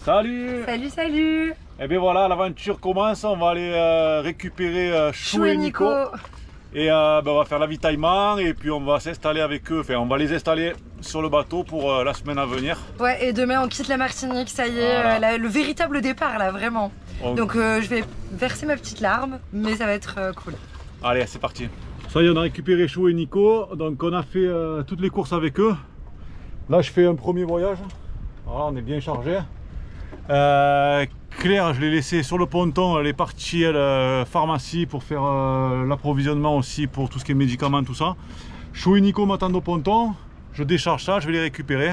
Salut. Salut, salut. Et bien voilà, l'aventure commence, on va aller récupérer Chou et Nico. Et on va faire l'avitaillement et puis on va s'installer avec eux, enfin on va les installer sur le bateau pour la semaine à venir. Ouais, et demain on quitte la Martinique, ça y est, voilà. le véritable départ là, vraiment. Donc je vais verser ma petite larme, mais ça va être cool. Allez, c'est parti. Ça y est, on a récupéré Chou et Nico, donc on a fait toutes les courses avec eux. Là je fais un premier voyage, voilà, on est bien chargé. Claire, je l'ai laissée sur le ponton, elle est partie à la pharmacie pour faire l'approvisionnement aussi pour tout ce qui est médicaments, tout ça. Chou et Nico m'attendent au ponton, je décharge ça, je vais les récupérer.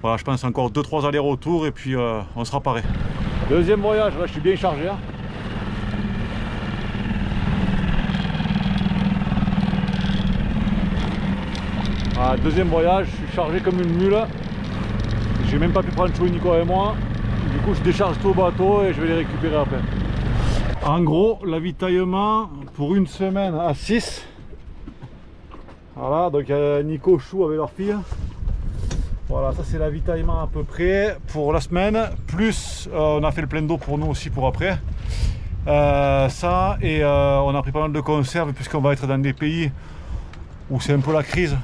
Voilà, je pense encore 2-3 allers-retours et puis on sera paré. Deuxième voyage, là je suis bien chargé. Ah, deuxième voyage, je suis chargé comme une mule. J'ai même pas pu prendre Chou et Nico avec moi. Du coup, je décharge tout au bateau et je vais les récupérer après. En gros, l'avitaillement pour une semaine à 6. Voilà, donc il y a Nico, Chou avec leur fille. Voilà, ça c'est l'avitaillement à peu près pour la semaine. Plus, on a fait le plein d'eau pour nous aussi pour après. Ça, et on a pris pas mal de conserves puisqu'on va être dans des pays où c'est un peu la crise.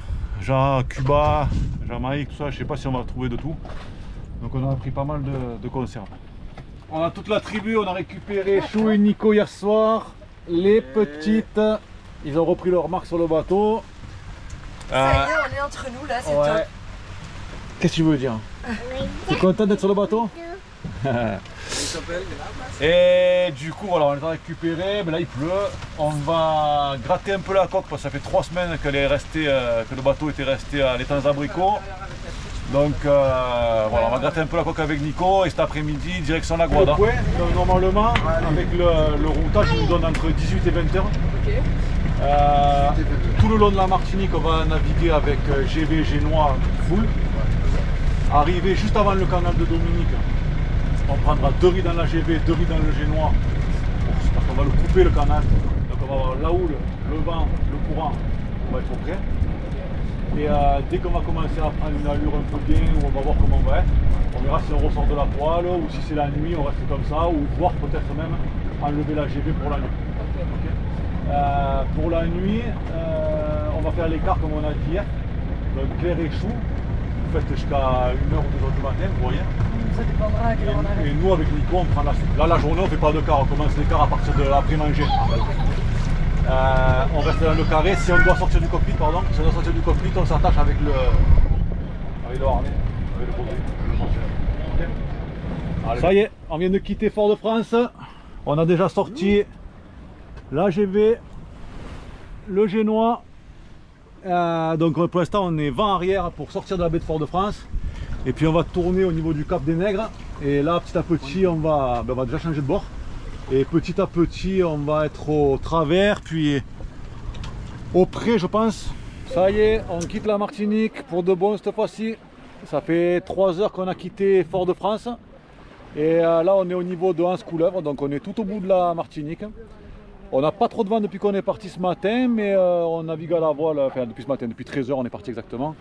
Genre Cuba, Jamaïque, tout ça, je sais pas si on va trouver de tout. Donc on a pris pas mal de conserves. On a toute la tribu, on a récupéré Chou et Nico hier soir. Les petites, ils ont repris leur marque sur le bateau. Ça y est, on est entre nous là, c'est top. Qu'est-ce que tu veux dire? T'es content d'être sur le bateau? Et du coup voilà, on les a récupérés, mais là il pleut. On va gratter un peu la coque parce que ça fait 3 semaines qu'elle est restée, que le bateau était resté à l'étang abricot. Donc voilà, on va gratter un peu la coque avec Nico et cet après-midi direction la Guada. Normalement avec le routage il nous donne entre 18 et 20 heures. Tout le long de la Martinique on va naviguer avec GV génois full. Arrivé juste avant le canal de Dominique, on prendra 2 riz dans la GV, 2 riz dans le génois, parce qu'on va le couper le canal. Donc on va avoir la houle, le vent, le courant, on va être au près. Et dès qu'on va commencer à prendre une allure un peu bien, où on va voir comment on va être, on verra si on ressort de la toile, ou si c'est la nuit, on reste comme ça, ou voire peut-être même enlever la GV pour la nuit. Okay. Pour la nuit, on va faire l'écart comme on a dit hier, donc Claire et Chou. Vous faites jusqu'à 1h ou 2h du matin, vous voyez. Ça dépendra à quelle heure on arrive. Et nous avec Nico on prend la suite. Là la journée on fait pas de quart, on commence l'écart à partir de l'après-manger. On reste dans le carré, si on doit sortir du cockpit, pardon, si on doit sortir du cockpit, on s'attache avec le harnais, avec le produit. Okay. Ça y est, on vient de quitter Fort-de-France. On a déjà sorti la GV, le génois. Donc pour l'instant on est vent arrière pour sortir de la baie de Fort-de-France et puis on va tourner au niveau du Cap des Nègres et là petit à petit on va déjà changer de bord et petit à petit on va être au travers puis au près je pense. Ça y est, on quitte la Martinique pour de bon cette fois-ci. Ça fait 3 heures qu'on a quitté Fort-de-France et là on est au niveau de Anse-Couleuvre, donc on est tout au bout de la Martinique. On n'a pas trop de vent depuis qu'on est parti ce matin, mais on navigue à la voile, enfin depuis ce matin, depuis 13 h on est parti exactement.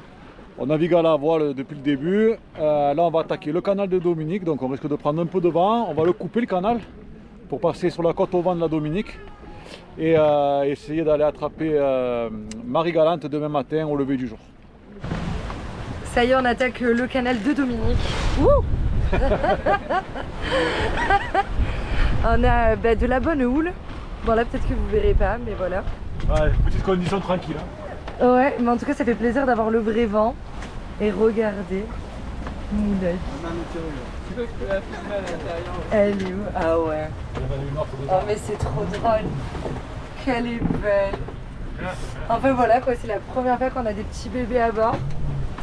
On navigue à la voile depuis le début. Là on va attaquer le canal de Dominique, donc on risque de prendre un peu de vent. On va le couper le canal pour passer sur la côte au vent de la Dominique et essayer d'aller attraper Marie-Galante demain matin au lever du jour. Ça y est, on attaque le canal de Dominique. Ouh. On a de la bonne houle. Bon là peut-être que vous verrez pas, mais voilà. Ouais, petite condition tranquille. Hein. Ouais, mais en tout cas ça fait plaisir d'avoir le vrai vent. Et regardez, Moulage. Elle est où? Ah ouais. Oh mais c'est trop drôle. Qu'elle est belle. Enfin voilà quoi, c'est la première fois qu'on a des petits bébés à bord.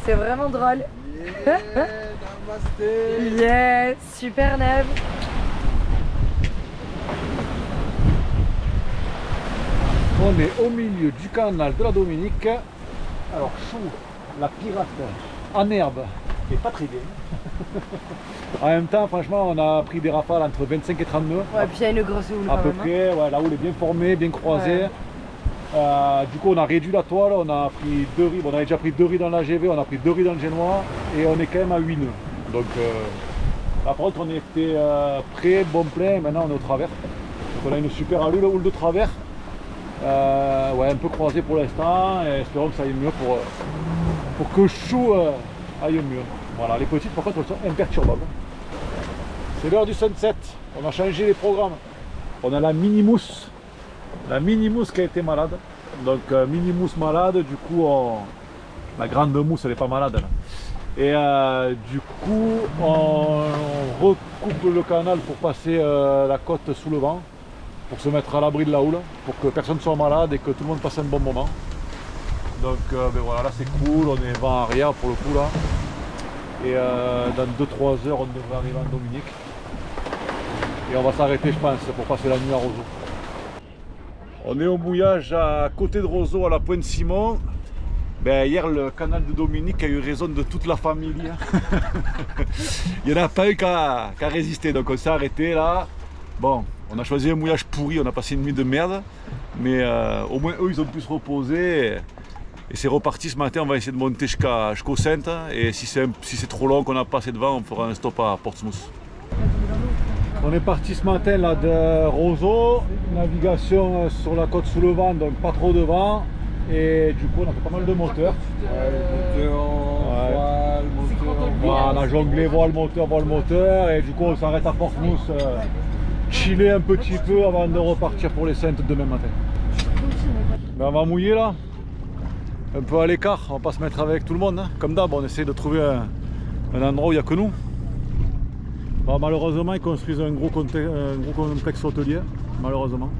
C'est vraiment drôle. Yeah, namasté. Yeah, super Neve. On est au milieu du canal de la Dominique. Alors Chou, la pirate en herbe, qui est pas très bien. En même temps, franchement, on a pris des rafales entre 25 et 30 nœuds. Ouais, puis il y a une grosse houle à quand peu même, près, ouais, la houle est bien formée, bien croisée. Ouais. Du coup, on a réduit la toile, on a pris 2 riz, on avait déjà pris 2 riz dans la GV, on a pris 2 riz dans le génois et on est quand même à 8 nœuds. Donc Là, par contre, on était prêt, bon plein, maintenant on est au travers. Donc on a une super houle de travers. Ouais, un peu croisée pour l'instant, et espérons que ça aille mieux pour que Chou aille mieux. Voilà, les petites par contre elles sont imperturbables. C'est l'heure du sunset, on a changé les programmes. On a la mini-mousse qui a été malade. Donc mini-mousse malade, du coup la grande mousse elle n'est pas malade là. Et du coup on recoupe le canal pour passer la côte sous le vent, pour se mettre à l'abri de la houle, pour que personne ne soit malade et que tout le monde passe un bon moment. Donc ben voilà, là c'est cool, on est vent arrière pour le coup là. Et dans 2-3 heures on devrait arriver en Dominique. Et on va s'arrêter je pense pour passer la nuit à Roseau. On est au mouillage à côté de Roseau à la Pointe Simon. Ben, hier le canal de Dominique a eu raison de toute la famille. Il n'y en a pas eu qu'à résister, donc on s'est arrêté là. Bon, on a choisi un mouillage pourri, on a passé une nuit de merde. Mais au moins eux ils ont pu se reposer. Et c'est reparti ce matin, on va essayer de monter jusqu'au Sainte. Et si c'est trop long, qu'on n'a pas assez de vent, on fera un stop à Portsmouth. On est parti ce matin là de Roseau, navigation sur la côte sous le vent, donc pas trop de vent. Et du coup on a fait pas mal de moteurs. On a jonglé voile moteur, et du coup on s'arrête à Portsmouth, chiller un petit peu avant de repartir pour les Saintes demain matin. Ben, on va mouiller là, un peu à l'écart, on va pas se mettre avec tout le monde, hein. Comme d'hab on essaie de trouver un endroit où il n'y a que nous. Bon, malheureusement ils construisent un gros complexe hôtelier, malheureusement.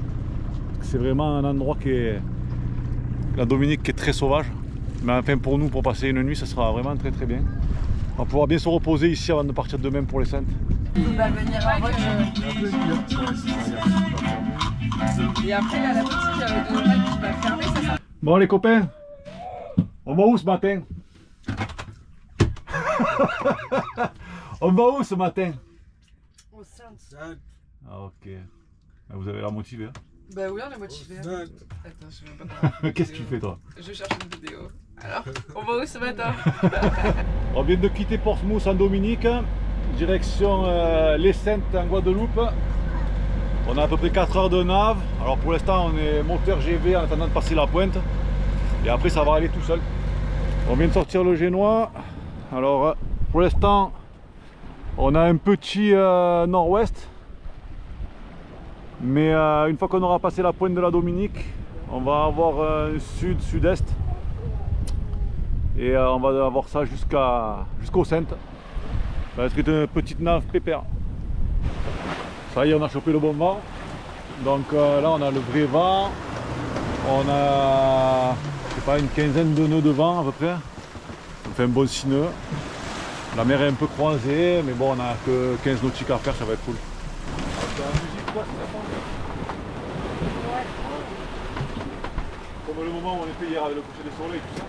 C'est vraiment un endroit qui est, la Dominique, qui est très sauvage. Mais enfin pour nous, pour passer une nuit, ça sera vraiment très bien. On va pouvoir bien se reposer ici avant de partir demain pour les Saintes. On va venir en voiture. Et après là, la boutique de Noël qui va fermer, ça. Bon les copains, on va où ce matin? On va où ce matin? Au Sainte. Ah ok. Vous avez l'air motivé, hein? Bah oui, on est motivé. Attends, je vais pas. Qu'est-ce que tu fais toi? Je cherche une vidéo. Alors, on va où ce matin? On vient de quitter Portsmouth en Dominique, direction les Saintes en Guadeloupe. On a à peu près 4 heures de nav. Alors pour l'instant on est moteur GV en attendant de passer la pointe. Et après ça va aller tout seul. On vient de sortir le Génois. Alors pour l'instant on a un petit nord-ouest. Mais une fois qu'on aura passé la pointe de la Dominique, on va avoir un sud-sud-est. Et on va avoir ça jusqu'au Saintes. Ça va être une petite nave pépère. Ça y est, on a chopé le bon vent. Donc là on a le vrai vent. On a, je sais pas, une quinzaine de nœuds de vent à peu près. On fait un bon 6 nœuds. La mer est un peu croisée, mais bon, on a que 15 nautiques à faire, ça va être cool. Comme le moment où on était hier avec le coucher du soleil, tout ça.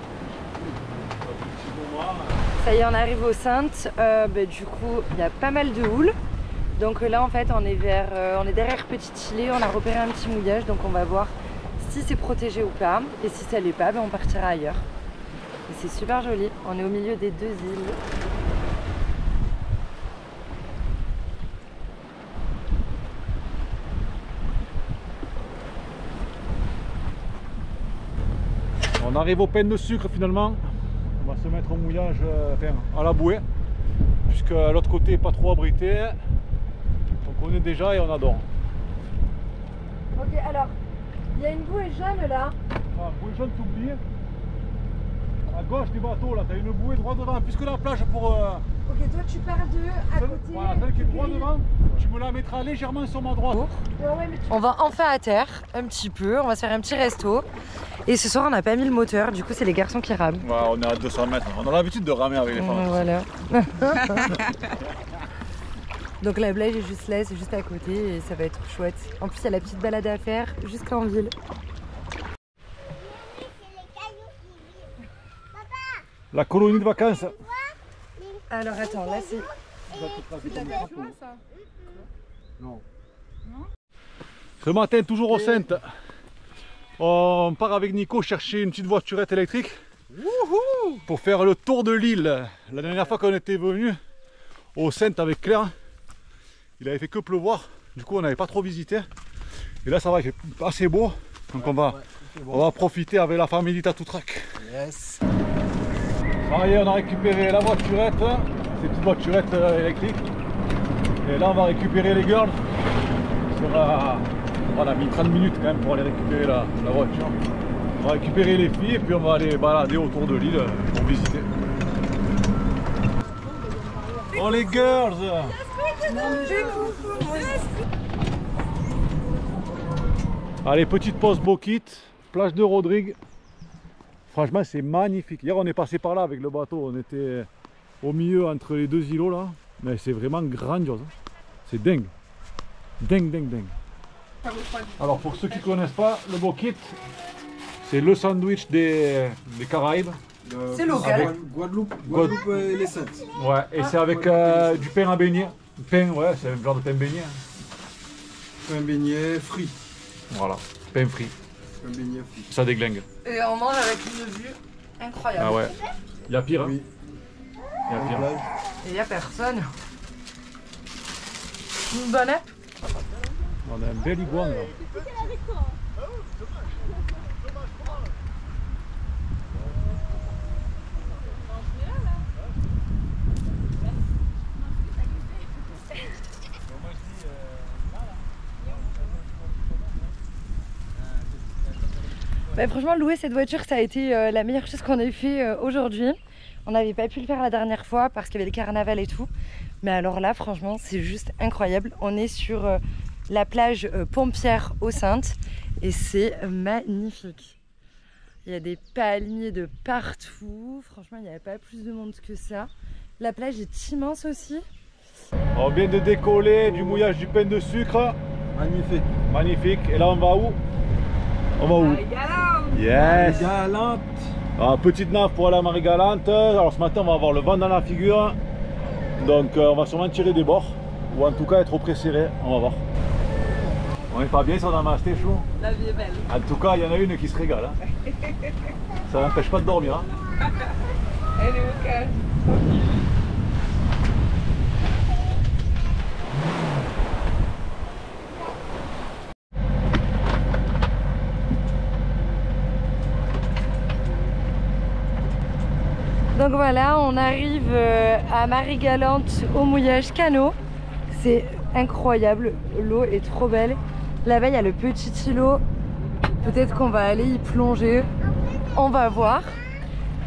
Ça y est, on arrive au Saintes. Du coup, il y a pas mal de houle. Donc là, en fait, on est derrière Petit-Îlet. On a repéré un petit mouillage, donc on va voir si c'est protégé ou pas. Et si ça l'est pas, on partira ailleurs. Et c'est super joli. On est au milieu des 2 îles. On arrive au pain de sucre finalement. On va se mettre au mouillage, à la bouée, puisque l'autre côté n'est pas trop abrité. On connaît déjà et on adore. Ok, alors, il y a une bouée jaune là. Ah, bouée jaune, t'oublies. À gauche du bateau, là, tu as une bouée droit devant, puisque la plage pour... Ok, toi tu pars à côté. Voilà, celle qui est droit devant, tu me la mettras légèrement sur ma droite. On va enfin à terre, un petit peu, on va se faire un petit resto. Et ce soir on n'a pas mis le moteur, du coup c'est les garçons qui rament. Ouais, on est à 200 mètres, on a l'habitude de ramer avec les femmes. Voilà. Donc la plage est juste là, c'est juste à côté et ça va être chouette. En plus il y a la petite balade à faire jusqu'en ville. La colonie de vacances. Alors attends, là c'est... Non. Ce matin, toujours au Saintes, on part avec Nico chercher une petite voiturette électrique pour faire le tour de l'île. La dernière fois qu'on était venu au Saintes avec Claire, il avait fait que pleuvoir, du coup on n'avait pas trop visité. Et là ça va, il fait assez beau, donc on va profiter avec la famille Tatoutrac. Yes. Ça y est, on a récupéré la voiturette, ces petites voiturettes électriques. Et là on va récupérer les girls. On a mis 30 minutes quand même pour aller récupérer la voiture. On va récupérer les filles et puis on va aller balader autour de l'île pour visiter. Oh les girls! Allez, petite pause Bokit, plage de Rodrigue. Franchement c'est magnifique. Hier on est passé par là avec le bateau, on était au milieu entre les deux îlots là. Mais c'est vraiment grandiose. C'est dingue. Dingue, dingue, dingue. Alors pour ceux qui ne connaissent pas, le Bokit, c'est le sandwich des Caraïbes. C'est local. Guadeloupe et les Saintes. Ouais, et c'est avec du pain à beignet. Pain, ouais, c'est un genre de pain beignet. Un beignet frit. Voilà, pain frit. Un beignet frit. Ça déglingue. Et on mange avec une vue incroyable. Ah ouais. Il y a pire. Oui. Il y a pire. Et il n'y a personne. Une bonne app. On a un bel iguane là. Bah, franchement, louer cette voiture, ça a été la meilleure chose qu'on ait fait aujourd'hui. On n'avait pas pu le faire la dernière fois parce qu'il y avait le carnaval et tout. Mais alors là, franchement, c'est juste incroyable. On est sur la plage Pompierre aux Saintes et c'est magnifique. Il y a des palmiers de partout. Franchement, il n'y avait pas plus de monde que ça. La plage est immense aussi. On vient de décoller du mouillage du pain de sucre. Magnifique. Magnifique. Et là on va où? On va où? Yes. Galante. Ah, petite nave pour aller à Marie-Galante. Alors ce matin on va avoir le vent dans la figure. Donc on va sûrement tirer des bords. Ou en tout cas être au près serré. On va voir. On est pas bien sur Namasté, chou? La vie est belle. En tout cas il y en a une qui se régale. Hein. Ça n'empêche pas de dormir. Hein. Elle est au calme. Donc voilà, on arrive à Marie-Galante au mouillage canot. C'est incroyable, l'eau est trop belle. Là-bas, il y a le petit îlot. Peut-être qu'on va aller y plonger. On va voir.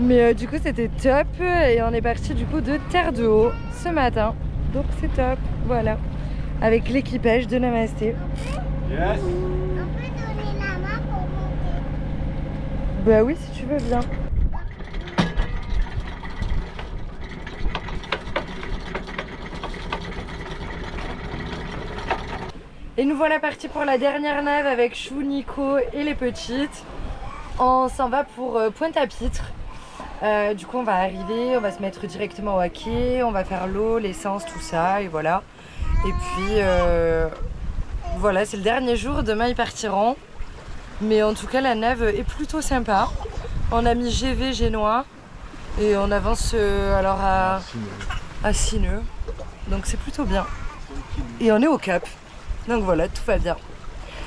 Mais du coup, c'était top. Et on est parti du coup de Terre de Haut ce matin. Donc c'est top, voilà. Avec l'équipage de Namasté. Yes. On peut donner la main pour monter. Bah oui, si tu veux bien. Et nous voilà partis pour la dernière nave avec Chou, Nico et les petites. On s'en va pour Pointe-à-Pitre. Du coup on va arriver, on va se mettre directement au quai, on va faire l'eau, l'essence, tout ça et voilà. Et puis voilà, c'est le dernier jour, demain ils partiront. Mais en tout cas la nave est plutôt sympa. On a mis GV génois et on avance alors à 6 nœuds. Donc c'est plutôt bien. Et on est au cap. Donc voilà, tout va bien.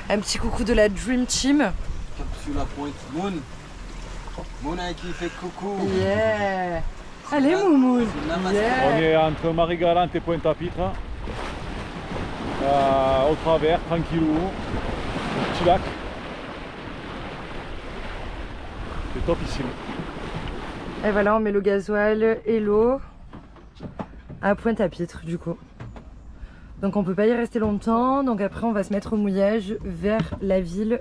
Un petit coucou de la Dream Team. Cap sur la pointe. Moon. Moon qui fait coucou. Yeah. Allez Moumoun. Yeah. On est entre Marie-Galante et Pointe-à-Pitre. Au travers, tranquillou. Petit lac. C'est topissime. Et voilà, on met le gasoil et l'eau à Pointe-à-Pitre du coup. Donc on peut pas y rester longtemps, donc après on va se mettre au mouillage vers la ville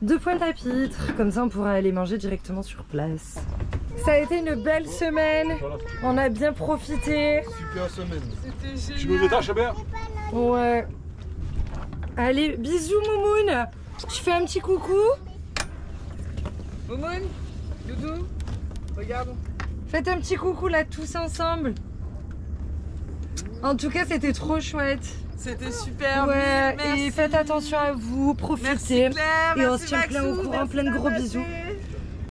de Pointe-à-Pitre. Comme ça on pourra aller manger directement sur place. Ça a été une belle semaine, on a bien profité. Super semaine. Tu nous détaches bien? Ouais. Allez, bisous Moumoun. Tu fais un petit coucou? Moumoun, Doudou, regarde. Faites un petit coucou là tous ensemble. En tout cas, c'était trop chouette. C'était super. Ouais, merci. et faites attention à vous, profitez. Merci Claire, et on merci se tient plein au Maxou, courant, merci plein de gros Namasté. bisous.